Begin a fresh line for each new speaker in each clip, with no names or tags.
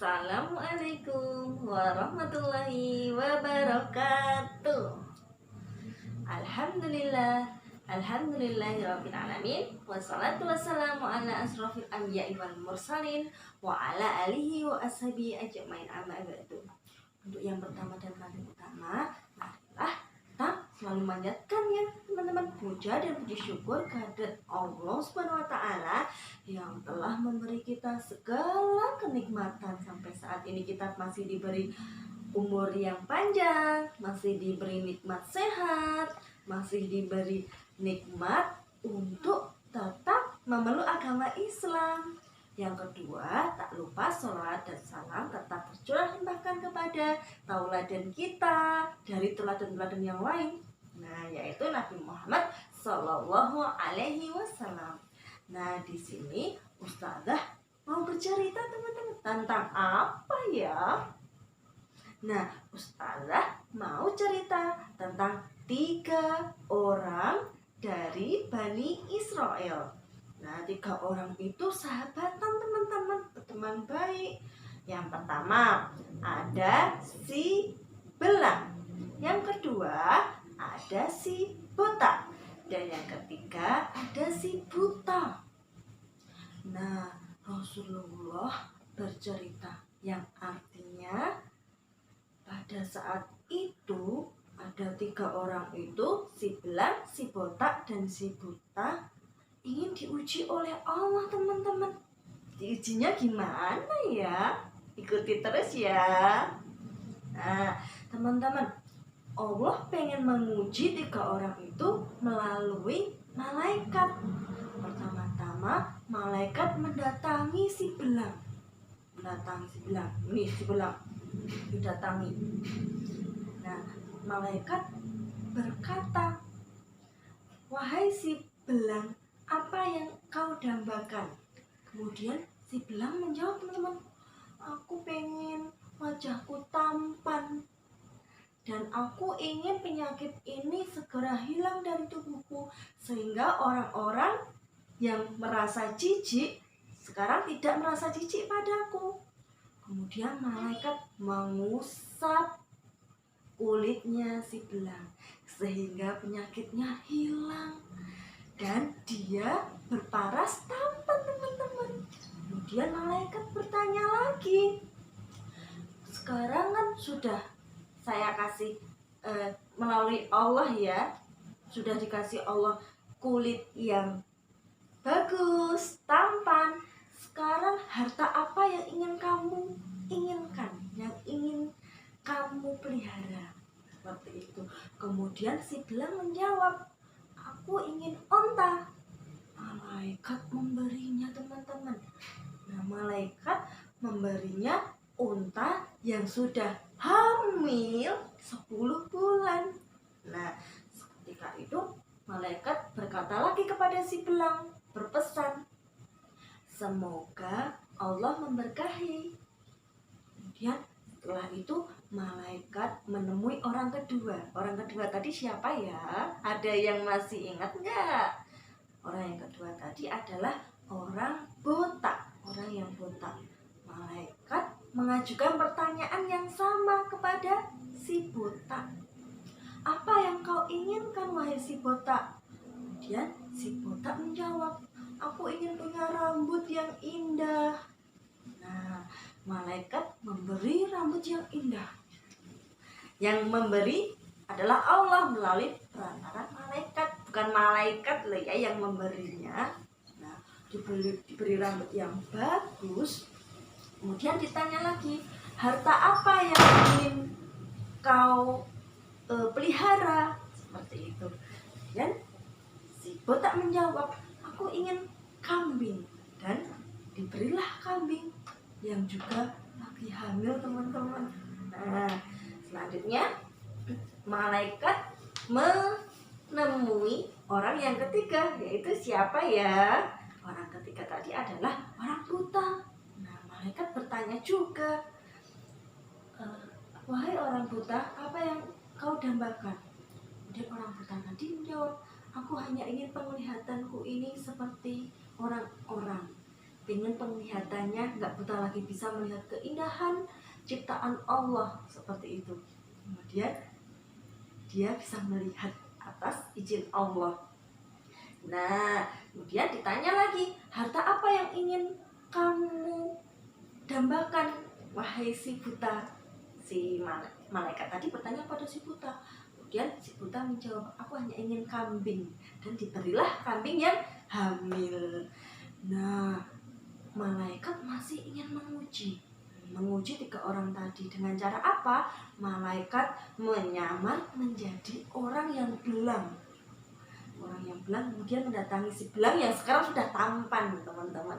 Assalamualaikum warahmatullahi wabarakatuh. Alhamdulillahirabbil alamin. Wassalatu wassalamu ala asrofil anbiya'i wal mursalin wa ala alihi wa ashabihi ajmain, amma ba'du. Untuk yang pertama dan paling utama adalah kita selalu memanjatkan ya teman-teman puja dan puji syukur kehadirat Allah Subhanahu wa taala yang telah memberi kita segala kenikmatan. Sampai saat ini kita masih diberi umur yang panjang, masih diberi nikmat sehat, masih diberi nikmat untuk tetap memeluk agama Islam. Yang kedua, tak lupa sholat dan salam tetap tercurah limpahkan kepada tauladan kita dari teladan-teladan yang lain. Nah, yaitu Nabi Muhammad Sallallahu Alaihi Wasallam. Nah, di sini Ustazah mau bercerita teman-teman tentang apa ya? Nah, Ustazah mau cerita tentang 3 orang dari Bani Israel. Nah, 3 orang itu sahabatan teman-teman, teman baik. Yang pertama ada si belang, yang kedua ada si botak, dan yang ketiga ada si buta. Nah, Rasulullah bercerita yang artinya pada saat itu ada 3 orang itu, si belang, si botak, dan si buta ingin diuji oleh Allah teman-teman. Diujinya gimana ya? Ikuti terus ya. Nah teman-teman, Allah pengen menguji 3 orang itu melalui malaikat. Pertama-tama malaikat mendatangi si belang. Ini si belang didatangi. Nah malaikat berkata, "Wahai si belang, apa yang kau dambakan?" Kemudian si belang menjawab teman-teman, "Aku pengen wajahku tampan dan aku ingin penyakit ini segera hilang dari tubuhku sehingga orang-orang yang merasa jijik sekarang tidak merasa jijik padaku." Kemudian malaikat mengusap kulitnya si belang sehingga penyakitnya hilang dan dia berparas tampan teman-teman. Kemudian malaikat bertanya lagi, "Sekarang kan sudah saya kasih melalui Allah ya, sudah dikasih Allah kulit yang bagus, tampan. Sekarang harta apa yang ingin kamu inginkan, yang ingin kamu pelihara?" Seperti itu. Kemudian si belang menjawab, "Aku ingin onta." Malaikat memberinya teman-teman. Nah, malaikat memberinya unta yang sudah hamil 10 bulan. Nah, ketika itu malaikat berkata lagi kepada si belang, berpesan, "Semoga Allah memberkahi." Kemudian setelah itu malaikat menemui orang kedua. Orang kedua tadi siapa ya? Ada yang masih ingat nggak? Orang yang kedua tadi adalah orang botak. Orang yang botak. Malaikat mengajukan pertanyaan yang sama kepada si botak. "Apa yang kau inginkan wahai si botak?" Kemudian si botak menjawab, "Aku ingin punya rambut yang indah." Nah, malaikat memberi rambut yang indah. Yang memberi adalah Allah melalui perantara malaikat, bukan malaikat loh ya yang memberinya. Nah, diberi rambut yang bagus. Kemudian ditanya lagi, "Harta apa yang ingin kau pelihara?" Seperti itu. Dan si botak menjawab, "Aku ingin kambing." Dan diberilah kambing yang juga lagi hamil teman-teman. Nah, selanjutnya malaikat menemui orang yang ketiga, yaitu siapa ya? Orang ketiga tadi adalah orang buta. Nah, malaikat bertanya juga, "Wahai orang buta, apa yang kau dambakan?" Kemudian orang buta tadi menjawab, "Aku hanya ingin penglihatanku ini seperti orang-orang." pengen penglihatannya nggak buta lagi, bisa melihat keindahan ciptaan Allah seperti itu. Kemudian dia bisa melihat atas izin Allah. Nah, kemudian ditanya lagi, harta apa yang ingin kamu dambakan, wahai si buta? Si malaikat tadi bertanya pada si buta. Kemudian si buta menjawab, aku hanya ingin kambing. Dan diberilah kambing yang hamil. Nah, malaikat masih ingin menguji tiga orang tadi. Dengan cara apa? Malaikat menyamar menjadi orang yang belang. Kemudian mendatangi si belang yang sekarang sudah tampan, teman-teman.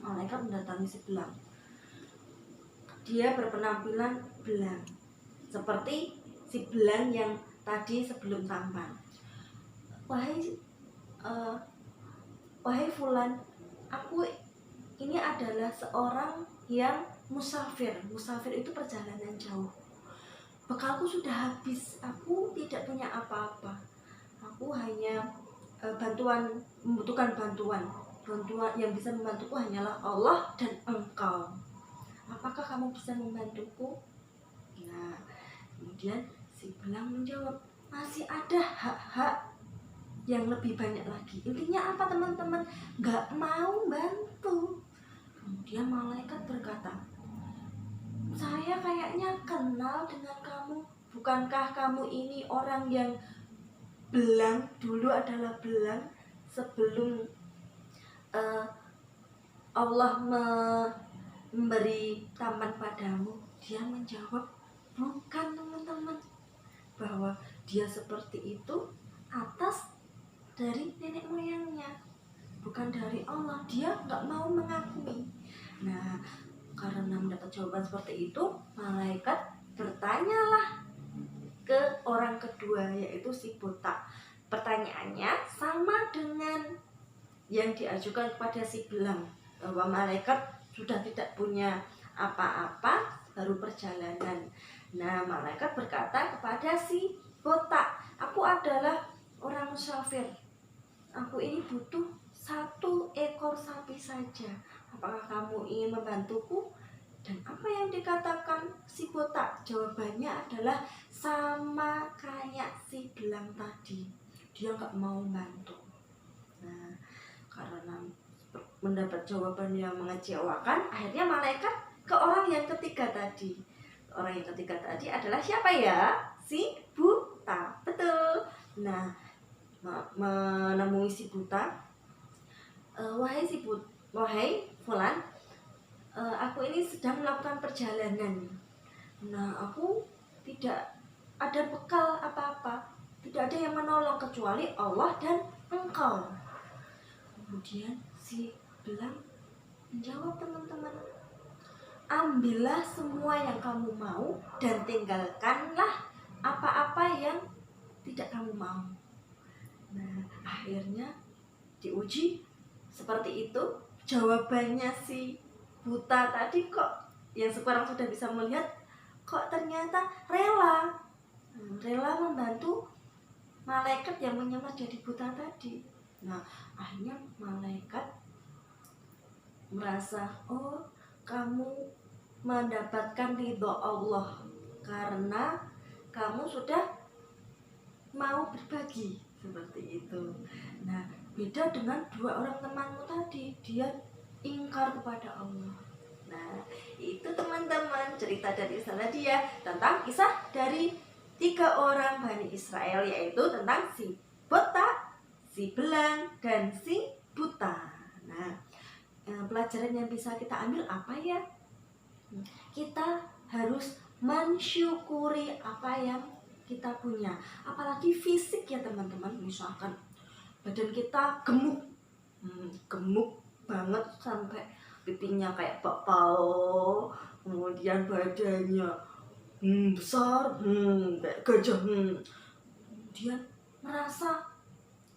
Malaikat mendatangi si belang. Dia berpenampilan belang, seperti si belang yang tadi sebelum tampan. Wahai fulan, aku ini adalah seorang yang musafir. Musafir itu perjalanan jauh. Bekalku sudah habis, aku tidak punya apa-apa. Aku hanya membutuhkan bantuan yang bisa membantuku hanyalah Allah dan engkau. Apakah kamu bisa membantuku? Nah, kemudian si belang menjawab, masih ada hak-hak yang lebih banyak lagi. Intinya apa, teman-teman? Gak mau bantu. Kemudian malaikat berkata, saya kayaknya kenal dengan kamu. Bukankah kamu ini orang yang belang, dulu adalah belang sebelum Allah memberi taman padamu? Dia menjawab, bukan, teman-teman, bahwa dia seperti itu atas dari nenek moyangnya, bukan dari Allah. Dia nggak mau mengakui. Nah, karena mendapat jawaban seperti itu, malaikat bertanyalah ke orang kedua, yaitu si buta. Pertanyaannya sama dengan yang diajukan kepada si belang, bahwa malaikat sudah tidak punya apa-apa, baru perjalanan. Nah, malaikat berkata kepada si buta, aku adalah orang musafir. Aku ini butuh 1 ekor sapi saja. Apakah kamu ingin membantuku? Dan apa yang dikatakan si buta? Jawabannya adalah sama kayak si belang tadi. Dia nggak mau bantu. Nah, karena mendapat jawaban yang mengecewakan, akhirnya malaikat ke orang yang ketiga tadi. Orang yang ketiga tadi adalah siapa ya? Si buta. Betul. Nah, menemui si buta, wahai fulan, aku ini sedang melakukan perjalanan. Nah, aku tidak ada bekal apa-apa, tidak ada yang menolong kecuali Allah dan engkau. Kemudian si belang menjawab, teman-teman, ambillah semua yang kamu mau dan tinggalkanlah apa-apa yang tidak kamu mau. Nah, akhirnya diuji seperti itu. Jawabannya si buta tadi kok yang sekarang sudah bisa melihat, kok ternyata rela membantu malaikat yang menyamar jadi buta tadi. Nah, akhirnya malaikat merasa, oh, kamu mendapatkan ridho Allah karena kamu sudah mau berbagi, seperti itu. Nah, beda dengan 2 orang temanmu tadi, dia ingkar kepada Allah. Nah, itu teman-teman cerita dari dia tentang kisah dari 3 orang Bani Israel, yaitu tentang si buta, si belang, dan si buta. Nah, pelajaran yang bisa kita ambil apa ya? Kita harus mensyukuri apa yang kita punya, apalagi fisik ya teman-teman. Misalkan badan kita gemuk banget sampai pipinya kayak bakpao, kemudian badannya besar kayak gajah, kemudian merasa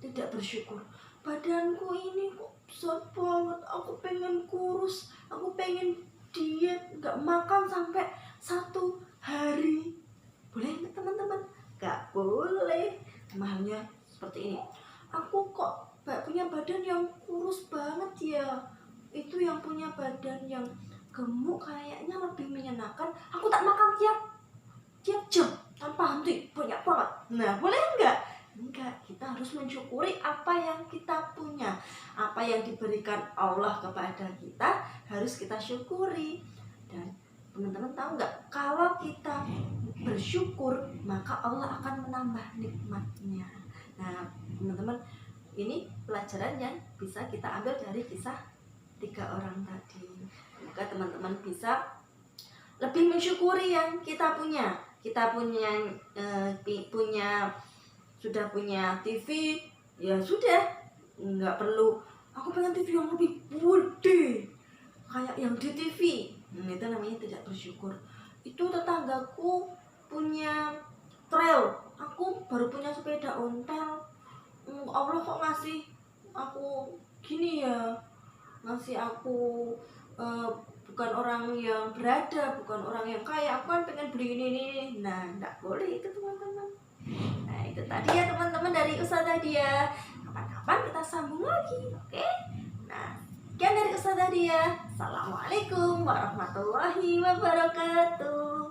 tidak bersyukur, badanku ini kok besar banget, aku pengen kurus, aku pengen diet, nggak makan sampai 1 hari. Boleh nggak teman-teman? Nggak boleh. Mahalnya seperti ini, aku kok punya badan yang kurus banget ya, itu yang punya badan yang gemuk kayaknya lebih menyenangkan. Aku tak makan tiap jam tanpa henti, banyak banget. Nah, boleh enggak? Enggak, kita harus mensyukuri apa yang kita punya. Apa yang diberikan Allah kepada kita harus kita syukuri. Dan teman-teman tahu nggak, kalau kita bersyukur maka Allah akan menambah nikmatnya. Nah, teman-teman, ini pelajaran yang bisa kita ambil dari kisah 3 orang tadi. Semoga teman-teman bisa lebih mensyukuri yang kita punya. Kita sudah punya TV, ya sudah, nggak perlu aku pengen TV yang lebih gede kayak yang di TV. Itu namanya tidak bersyukur. Itu tetanggaku punya trail, aku baru punya sepeda ontel. Allah kok ngasih aku gini ya, ngasih aku bukan orang yang berada, bukan orang yang kaya, aku kan pengen beli ini. Nah, nggak boleh itu teman-teman. Nah, itu tadi ya teman-teman dari Ustazah Dia. Kapan-kapan kita sambung lagi, oke? Nah, sekian dari Ustazah Dia. Assalamualaikum warahmatullahi wabarakatuh.